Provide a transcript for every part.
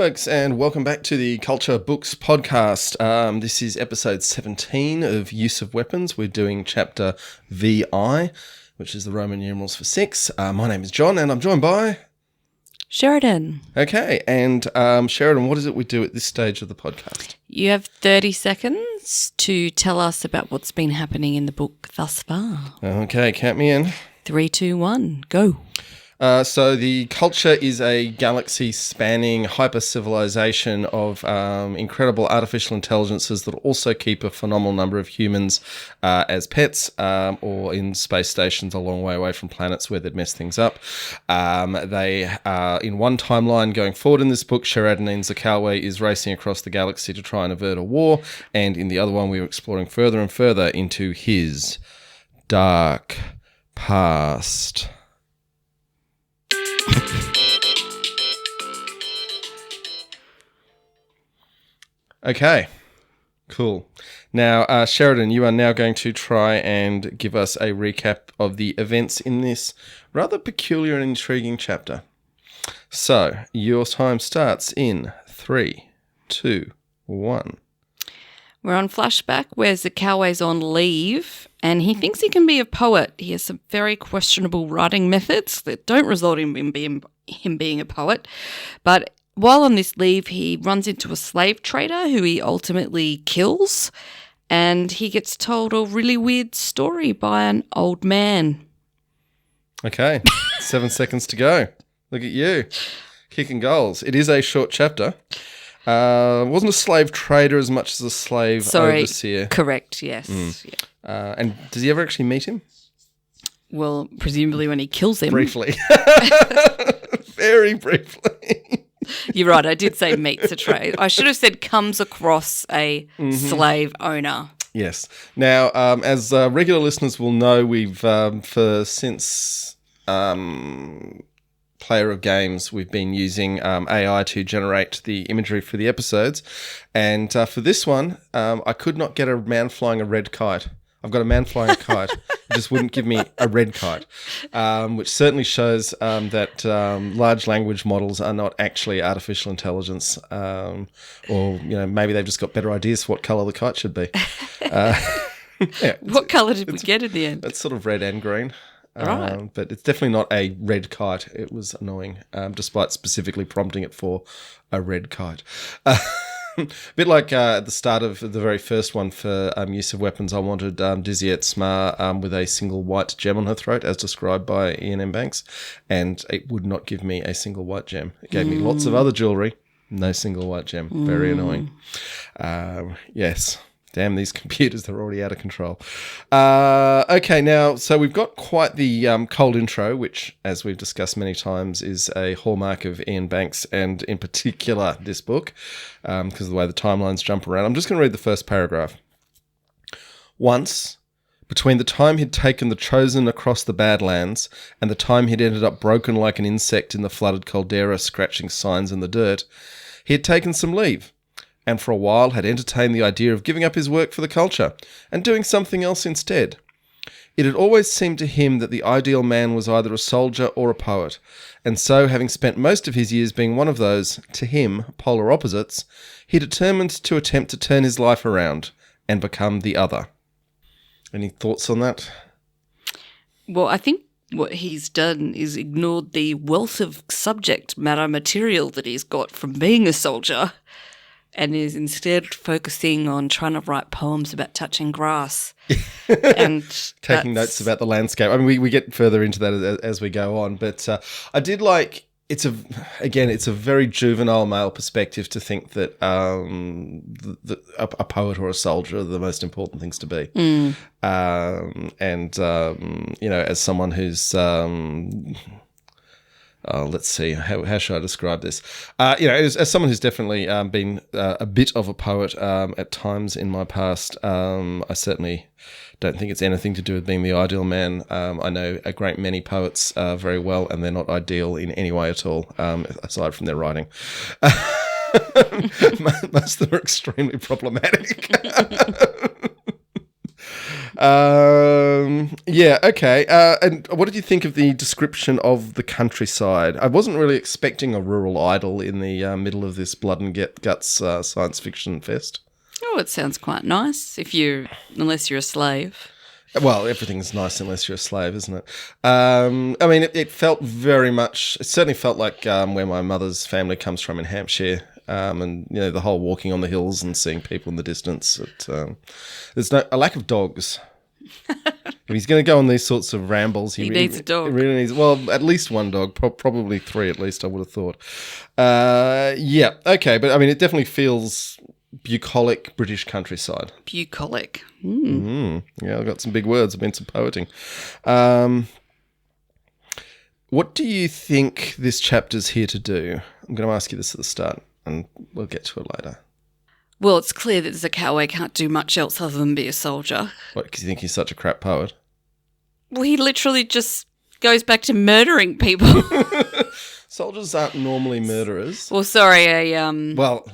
folks, and welcome back to the Culture Books podcast. This is episode 17 of Use of Weapons. We're doing chapter VI, which is the Roman numerals for 6. My name is John, and I'm joined by... Sheridan. Okay, and Sheridan, what is it we do at this stage of the podcast? You have 30 seconds to tell us about what's been happening in the book thus far. Okay, count me in. 3, 2, 1, go. So the culture is a galaxy-spanning hyper-civilization of incredible artificial intelligences that also keep a phenomenal number of humans as pets or in space stations a long way away from planets where they'd mess things up. They are in one timeline going forward in this book. Sheridan Zakalwe is racing across the galaxy to try and avert a war, and in the other one we were exploring further and further into his dark past. Okay, cool. Now, Sheridan, you are now going to try and give us a recap of the events in this rather peculiar and intriguing chapter. So, your time starts in 3, 2, 1. We're on flashback where Zakalwe's on leave and he thinks he can be a poet. He has some very questionable writing methods that don't result in him being a poet. But while on this leave, he runs into a slave trader who he ultimately kills, and he gets told a really weird story by an old man. Okay, 7 seconds to go. Look at you, kicking goals. It is a short chapter. Wasn't a slave trader as much as a slave overseer. Correct, yes. Yeah. And does he ever actually meet him? Well, presumably when he kills him. Briefly. Very briefly. You're right, I did say meets a trade. I should have said comes across a slave owner. Yes. Now, as regular listeners will know, we've, since Player of Games, we've been using AI to generate the imagery for the episodes. And for this one, I could not get a man flying a red kite. I've got a man flying a kite. It just wouldn't give me a red kite, which certainly shows that large language models are not actually artificial intelligence, or maybe they've just got better ideas for what colour the kite should be. Yeah, what colour did we get in the end? It's sort of red and green. Right. But it's definitely not a red kite. It was annoying, despite specifically prompting it for a red kite. A bit like at the start of the very first one for Use of Weapons, I wanted Diziet Smar with a single white gem on her throat, as described by Ian M. Banks, and it would not give me a single white gem. It gave me lots of other jewellery, no single white gem. Very annoying. Yes. Damn, these computers, they're already out of control. Okay, now, so we've got quite the cold intro, which, as we've discussed many times, is a hallmark of Ian Banks, and in particular this book, because of the way the timelines jump around. I'm just going to read the first paragraph. Once, between the time he'd taken the Chosen across the Badlands and the time he'd ended up broken like an insect in the flooded caldera scratching signs in the dirt, he had taken some leave, and for a while had entertained the idea of giving up his work for the culture and doing something else instead. It had always seemed to him that the ideal man was either a soldier or a poet, and so, having spent most of his years being one of those, to him, polar opposites, he determined to attempt to turn his life around and become the other. Any thoughts on that? Well, I think what he's done is ignored the wealth of subject matter material that he's got from being a soldier, and is instead focusing on trying to write poems about touching grass. And taking notes about the landscape. I mean, we get further into that as we go on, but I did like, it's a very juvenile male perspective to think that a poet or a soldier are the most important things to be. As someone who's... let's see, how should I describe this? As someone who's definitely been a bit of a poet at times in my past, I certainly don't think it's anything to do with being the ideal man. I know a great many poets very well, and they're not ideal in any way at all, aside from their writing. Most of them are extremely problematic. Yeah, okay. And what did you think of the description of the countryside? I wasn't really expecting a rural idyll in the middle of this blood and guts science fiction fest. Oh, it sounds quite nice unless you're a slave. Well, everything's nice unless you're a slave, isn't it? I mean, it felt very much. It certainly felt like where my mother's family comes from in Hampshire, and the whole walking on the hills and seeing people in the distance. There's a lack of dogs. If he's going to go on these sorts of rambles, he needs a dog. He really needs, well, at least one dog, probably three at least, I would have thought. Yeah, okay, but I mean, it definitely feels bucolic British countryside. Bucolic. Yeah, I've got some big words. I've been some poeting. What do you think this chapter's here to do? I'm going to ask you this at the start, and we'll get to it later. Well, it's clear that Zakalwe can't do much else other than be a soldier. What, because you think he's such a crap poet? Well, he literally just goes back to murdering people. Soldiers aren't normally murderers. Well, sorry, Well,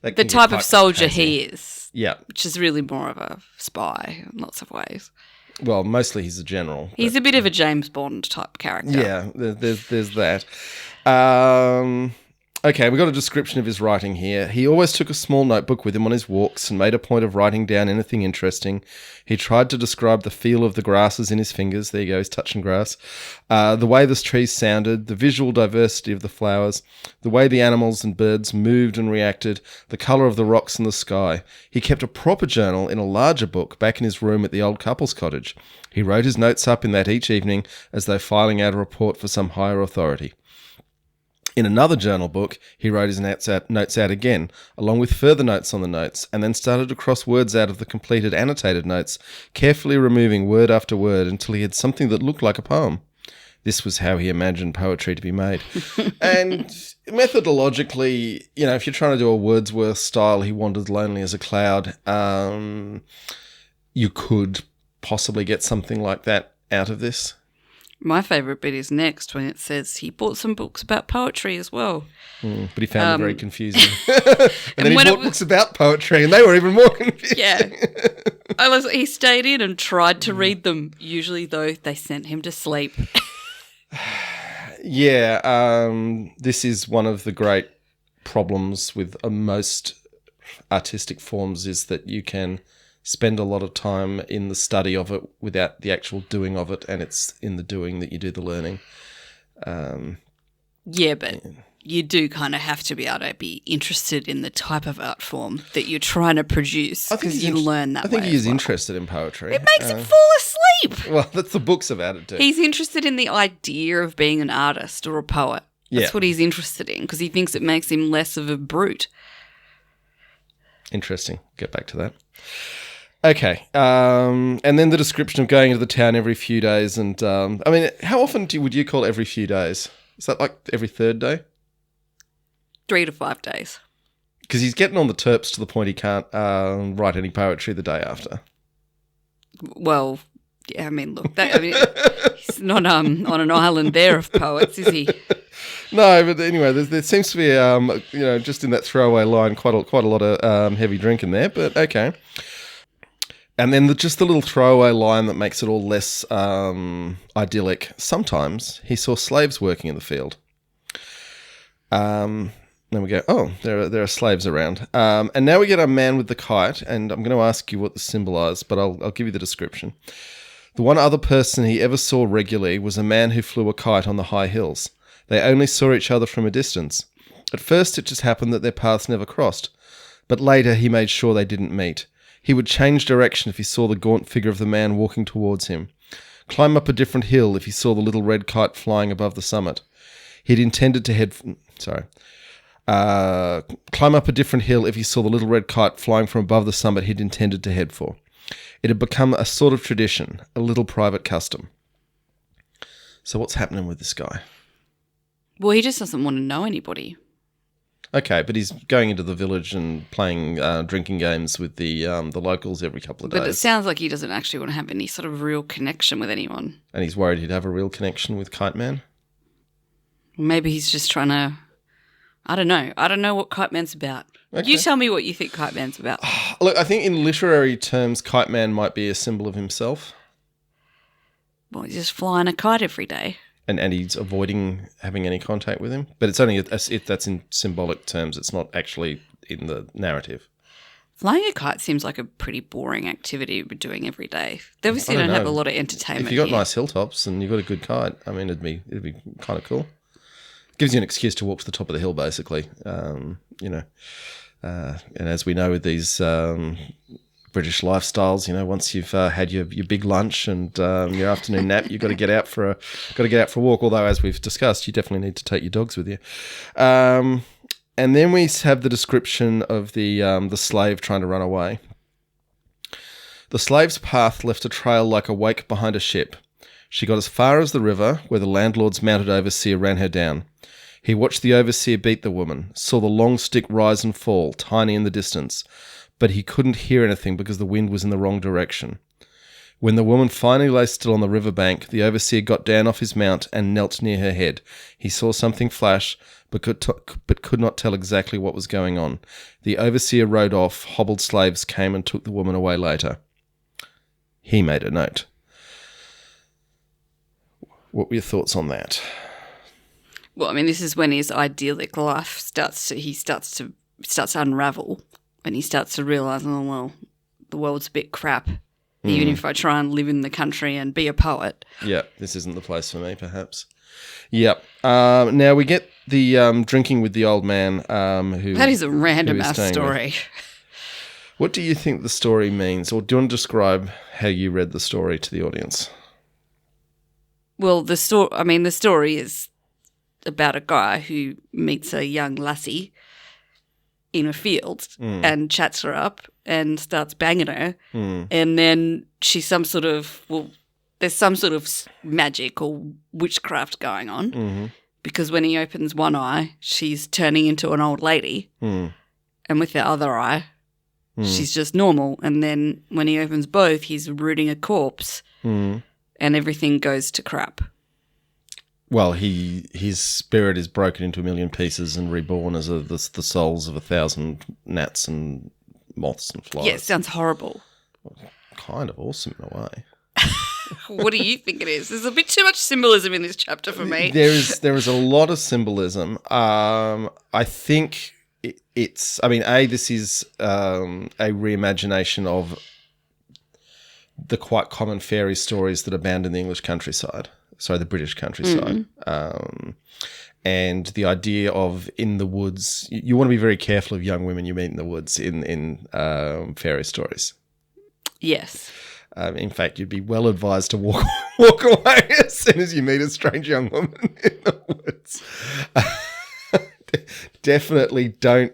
the type of soldier he is. Yeah. Which is really more of a spy in lots of ways. Well, mostly he's a general. He's a bit of a James Bond type character. Yeah, there's that. Okay, we got a description of his writing here. He always took a small notebook with him on his walks and made a point of writing down anything interesting. He tried to describe the feel of the grasses in his fingers. There you go, he's touching grass. The way the trees sounded, the visual diversity of the flowers, the way the animals and birds moved and reacted, the colour of the rocks and the sky. He kept a proper journal in a larger book back in his room at the old couple's cottage. He wrote his notes up in that each evening as though filing out a report for some higher authority. In another journal book, he wrote his notes out again, along with further notes on the notes, and then started to cross words out of the completed annotated notes, carefully removing word after word until he had something that looked like a poem. This was how he imagined poetry to be made. And methodologically, if you're trying to do a Wordsworth style, he wandered lonely as a cloud, you could possibly get something like that out of this. My favourite bit is next when it says he bought some books about poetry as well. But he found it very confusing. and then he bought books about poetry and they were even more confusing. Yeah. He stayed in and tried to read them. Usually, though, they sent him to sleep. Yeah. This is one of the great problems with most artistic forms is that you can spend a lot of time in the study of it without the actual doing of it, and it's in the doing that you do the learning. Yeah, but you do kind of have to be able to be interested in the type of art form that you're trying to produce because you learn that way. I think he is interested in poetry. It makes him fall asleep. Well, that's the books about it too. He's interested in the idea of being an artist or a poet. That's Yeah. what he's interested in because he thinks it makes him less of a brute. Interesting. Get back to that. Okay, and then the description of going into the town every few days, and I mean, how often would you call every few days? Is that like every third day? 3 to 5 days. Because he's getting on the terps to the point he can't write any poetry the day after. Well, yeah, I mean, look, he's not on an island there of poets, is he? No, but anyway, there seems to be, just in that throwaway line, quite a lot of heavy drinking there. But okay. And then just the little throwaway line that makes it all less idyllic. Sometimes he saw slaves working in the field. Then we go, oh, there are slaves around. And now we get a man with the kite, and I'm going to ask you what this symbolised, but I'll give you the description. The one other person he ever saw regularly was a man who flew a kite on the high hills. They only saw each other from a distance. At first, it just happened that their paths never crossed. But later, he made sure they didn't meet. He would change direction if he saw the gaunt figure of the man walking towards him. Climb up a different hill if he saw the little red kite flying above the summit. He'd intended to climb up a different hill if he saw the little red kite flying from above the summit he'd intended to head for. It had become a sort of tradition, a little private custom. So what's happening with this guy? Well, he just doesn't want to know anybody. Okay, but he's going into the village and playing drinking games with the locals every couple of days. But it sounds like he doesn't actually want to have any sort of real connection with anyone. And he's worried he'd have a real connection with Kite Man? Maybe he's just trying to... I don't know. I don't know what Kite Man's about. Okay. You tell me what you think Kite Man's about. Look, I think in literary terms, Kite Man might be a symbol of himself. Well, he's just flying a kite every day. And he's avoiding having any contact with him. But it's only that's in symbolic terms. It's not actually in the narrative. Flying a kite seems like a pretty boring activity we're doing every day. They obviously don't have a lot of entertainment. If you've got here. nice hilltops and you've got a good kite, I mean, it'd be kind of cool. Gives you an excuse to walk to the top of the hill, basically. And as we know with these British lifestyles, once you've had your big lunch and your afternoon nap, you've got to get out for a walk. Although, as we've discussed, you definitely need to take your dogs with you. And then we have the description of the slave trying to run away. The slave's path left a trail like a wake behind a ship. She got as far as the river, where the landlord's mounted overseer ran her down. He watched the overseer beat the woman, saw the long stick rise and fall, tiny in the distance, but he couldn't hear anything because the wind was in the wrong direction. When the woman finally lay still on the riverbank, the overseer got down off his mount and knelt near her head. He saw something flash, but could not tell exactly what was going on. The overseer rode off. Hobbled slaves came and took the woman away later. He made a note. What were your thoughts on that? Well, I mean, this is when his idyllic life starts to unravel, and he starts to realise, oh, well, the world's a bit crap. Even if I try and live in the country and be a poet. Yeah, this isn't the place for me, perhaps. Yep. Now we get the drinking with the old man. That is a random-ass story. What do you think the story means? Or do you want to describe how you read the story to the audience? Well, the story is about a guy who meets a young lassie in a field and chats her up and starts banging her. And then there's some sort of magic or witchcraft going on because when he opens one eye, she's turning into an old lady. And with the other eye, she's just normal. And then when he opens both, he's rooting a corpse and everything goes to crap. Well, his spirit is broken into a million pieces and reborn as the souls of 1,000 gnats and moths and flies. Yeah, it sounds horrible. Kind of awesome in a way. What do you think it is? There's a bit too much symbolism in this chapter for me. There is a lot of symbolism. I think this is a reimagination of the quite common fairy stories that abound in the English countryside. Sorry, the British countryside. And the idea of in the woods, you want to be very careful of young women you meet in the woods in fairy stories. Yes. In fact, you'd be well advised to walk away as soon as you meet a strange young woman in the woods. Definitely don't,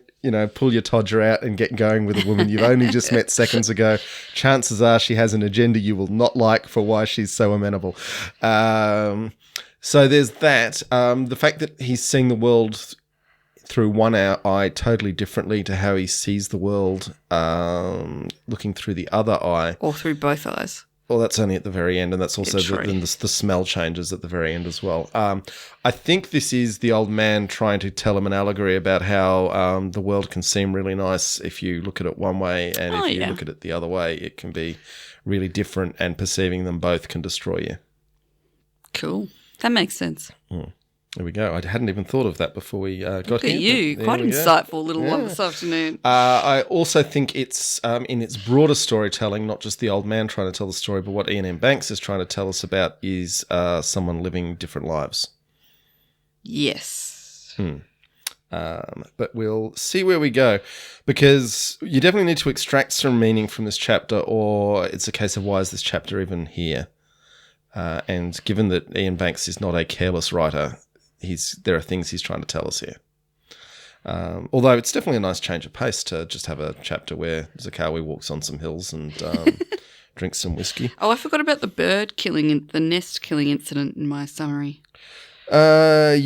pull your todger out and get going with a woman you've only just met seconds ago. Chances are she has an agenda you will not like for why she's so amenable. So there's that. The fact that he's seeing the world through one eye totally differently to how he sees the world looking through the other eye. Or through both eyes. Well, that's only at the very end, and that's also the smell changes at the very end as well. I think this is the old man trying to tell him an allegory about how the world can seem really nice if you look at it one way, and if you look at it the other way, it can be really different, and perceiving them both can destroy you. Cool. That makes sense. There we go. I hadn't even thought of that before we got here. Look at you. Quite insightful little one this afternoon. I also think it's in its broader storytelling, not just the old man trying to tell the story, but what Ian M. Banks is trying to tell us about is someone living different lives. Yes. But we'll see where we go, because you definitely need to extract some meaning from this chapter, or it's a case of why is this chapter even here? And given that Ian Banks is not a careless writer, there are things he's trying to tell us here. Although it's definitely a nice change of pace to just have a chapter where Zakalwe walks on some hills and drinks some whiskey. Oh, I forgot about the nest killing incident in my summary. I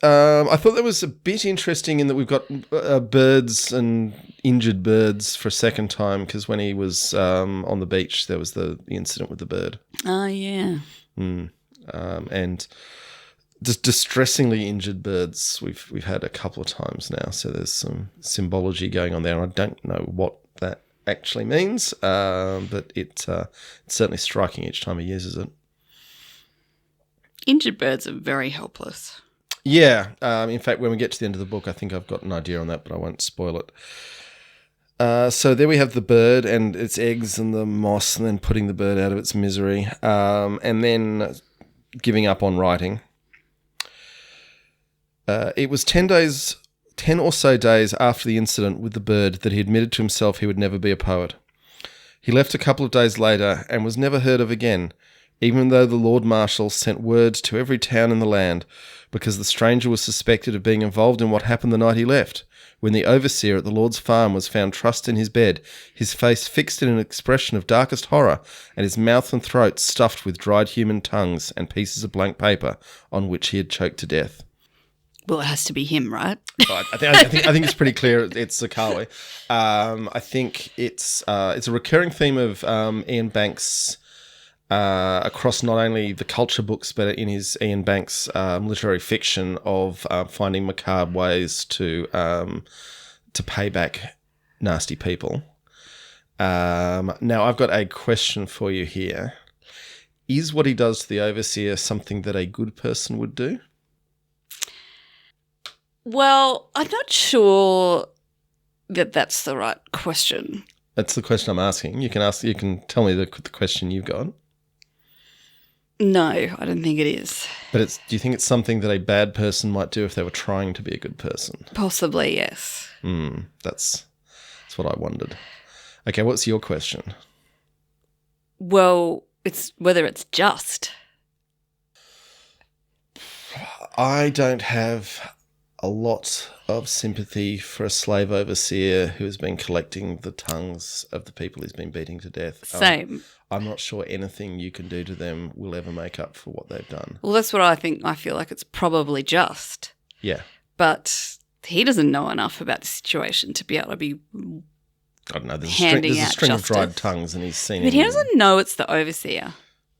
thought that was a bit interesting in that we've got birds and injured birds for a second time, because when he was on the beach, there was the incident with the bird. Oh, yeah. And just distressingly injured birds we've had a couple of times now, so there's some symbology going on there, and I don't know what that actually means, but it's certainly striking each time he uses it. Injured birds are very helpless. Yeah. In fact, when we get to the end of the book, I think I've got an idea on that, but I won't spoil it. So there we have the bird and its eggs and the moss, and then putting the bird out of its misery, and then giving up on writing. It was 10 or so days after the incident with the bird that he admitted to himself he would never be a poet. He left a couple of days later and was never heard of again, even though the Lord Marshal sent word to every town in the land, because the stranger was suspected of being involved in what happened the night he left, when the overseer at the Lord's farm was found trussed in his bed, his face fixed in an expression of darkest horror, and his mouth and throat stuffed with dried human tongues and pieces of blank paper on which he had choked to death. Well, it has to be him, right? I think it's pretty clear it's Zakalwe. I think it's a recurring theme of Ian Banks across not only the culture books but in his Ian Banks literary fiction of finding macabre ways to pay back nasty people. Now, I've got a question for you here. Is what he does to the overseer something that a good person would do? Well, I'm not sure that that's the right question. That's the question I'm asking. You can tell me the question you've got. No, I don't think it is. But do you think it's something that a bad person might do if they were trying to be a good person? Possibly, yes. That's what I wondered. Okay, what's your question? Well, it's whether it's just. I don't have a lot of sympathy for a slave overseer who has been collecting the tongues of the people he's been beating to death. Same. I'm not sure anything you can do to them will ever make up for what they've done. Well, that's what I think. I feel like it's probably just. Yeah. But he doesn't know enough about the situation to be able to be I don't know. There's handing a out string justice. of dried tongues and he's seen But he doesn't know it's the overseer.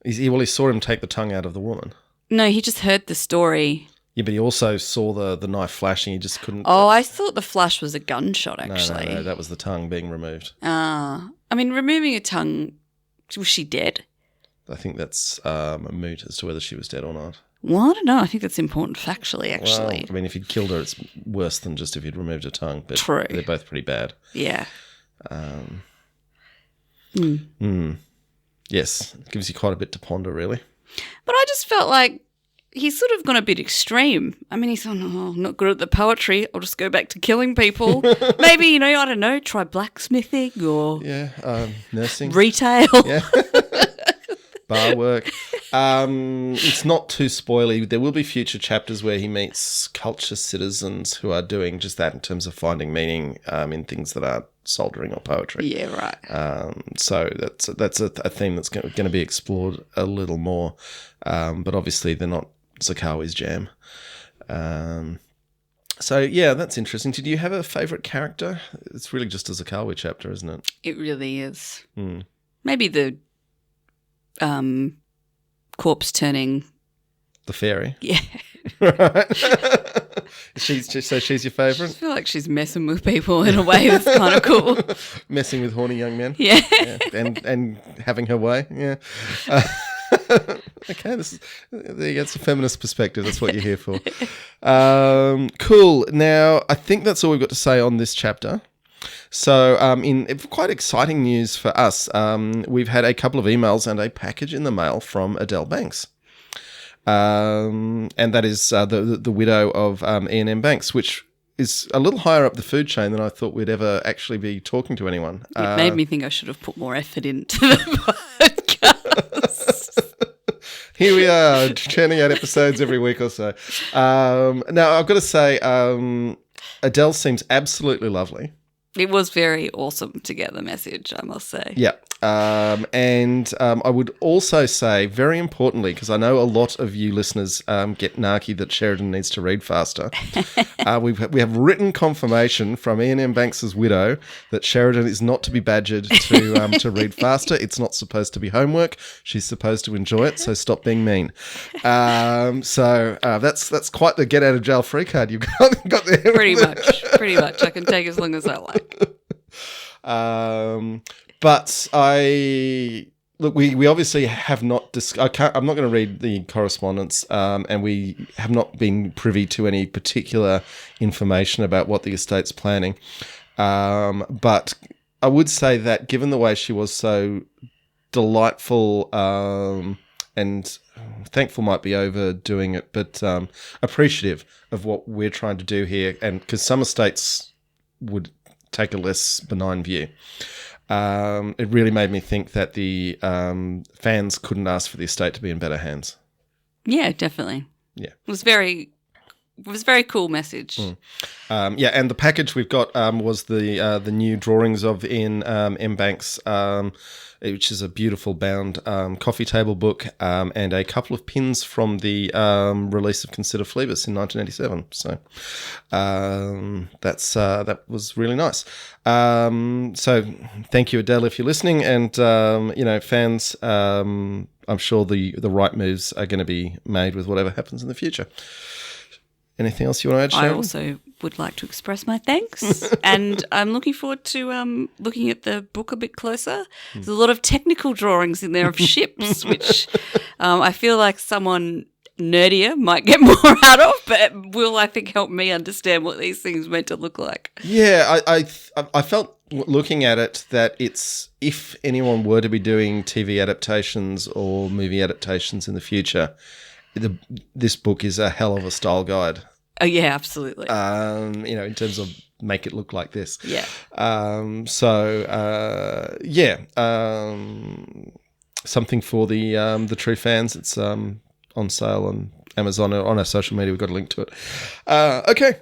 He saw him take the tongue out of the woman. No, he just heard the story. Yeah, but he also saw the knife flashing. He just couldn't... Oh, I thought the flash was a gunshot, actually. No, that was the tongue being removed. I mean, removing a tongue, was she dead? I think that's a moot as to whether she was dead or not. Well, I don't know. I think that's important factually, actually. Well, I mean, if he'd killed her, it's worse than just if he'd removed her tongue. But True. They're both pretty bad. Yeah. Yes, it gives you quite a bit to ponder, really. But I just felt like he's sort of gone a bit extreme. I mean, he's gone, I'm not good at the poetry. I'll just go back to killing people. Maybe, I don't know, try blacksmithing or nursing. Retail. Yeah. Bar work. It's not too spoily. There will be future chapters where he meets culture citizens who are doing just that in terms of finding meaning in things that aren't soldering or poetry. Yeah, right. So that's a theme that's going to be explored a little more. But obviously they're not Zakalwe's jam. So, yeah, that's interesting. Did you have a favourite character? It's really just a Zakalwe chapter, isn't it? It really is. Maybe the corpse turning. The fairy? Yeah. Right. She's your favourite? I feel like she's messing with people in a way that's kind of cool. Messing with horny young men? Yeah. And having her way? Yeah. Okay, there you go. It's a feminist perspective. That's what you're here for. Cool. Now, I think that's all we've got to say on this chapter. So, in quite exciting news for us, we've had a couple of emails and a package in the mail from Adele Banks. And that is the widow of Ian M. Banks, which is a little higher up the food chain than I thought we'd ever actually be talking to anyone. It made me think I should have put more effort into the podcast. Here we are, churning out episodes every week or so. Now, I've got to say, Adele seems absolutely lovely. It was very awesome to get the message, I must say. Yeah. And I would also say, very importantly, because I know a lot of you listeners get narky that Sheridan needs to read faster. We have written confirmation from Ian M. Banks's widow that Sheridan is not to be badgered to read faster. It's not supposed to be homework. She's supposed to enjoy it, so stop being mean. So that's quite the get out of jail free card you've got there. Pretty much. I can take as long as I like. But I look, we obviously have not. I'm not going to read the correspondence, and we have not been privy to any particular information about what the estate's planning. But I would say that given the way she was so delightful, and thankful might be overdoing it, but appreciative of what we're trying to do here, and because some estates would take a less benign view. It really made me think that the fans couldn't ask for the estate to be in better hands. Yeah, definitely. Yeah, it was very cool message. Yeah, and the package we've got was the new drawings of Ian M. Banks, which is a beautiful bound coffee table book, and a couple of pins from the release of Consider Phlebas in 1987. So that was really nice. So thank you, Adele, if you're listening, and fans. I'm sure the right moves are going to be made with whatever happens in the future. Anything else you want to add, Sharon? I also would like to express my thanks, and I'm looking forward to looking at the book a bit closer. There's a lot of technical drawings in there of ships, which I feel like someone nerdier might get more out of, but will, I think, help me understand what these things meant to look like. Yeah, I felt looking at it that it's, if anyone were to be doing TV adaptations or movie adaptations in the future, this book is a hell of a style guide. Oh yeah, absolutely. In terms of make it look like this. Yeah. Something for the true fans. It's on sale on Amazon or on our social media. We've got a link to it. Okay.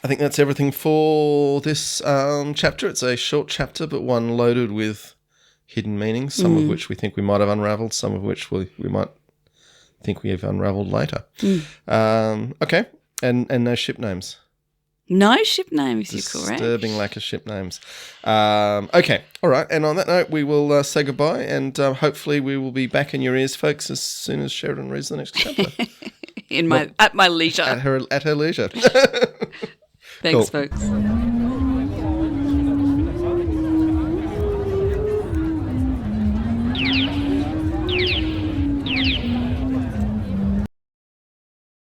I think that's everything for this chapter. It's a short chapter, but one loaded with hidden meanings, some of which we think we might have unraveled, some of which we might think we have unraveled later. Okay. And no ship names. No ship names, you're correct. Disturbing lack of ship names. Okay. All right. And on that note, we will say goodbye, and hopefully we will be back in your ears, folks, as soon as Sheridan reads the next chapter. At my leisure. At her leisure. Thanks, folks.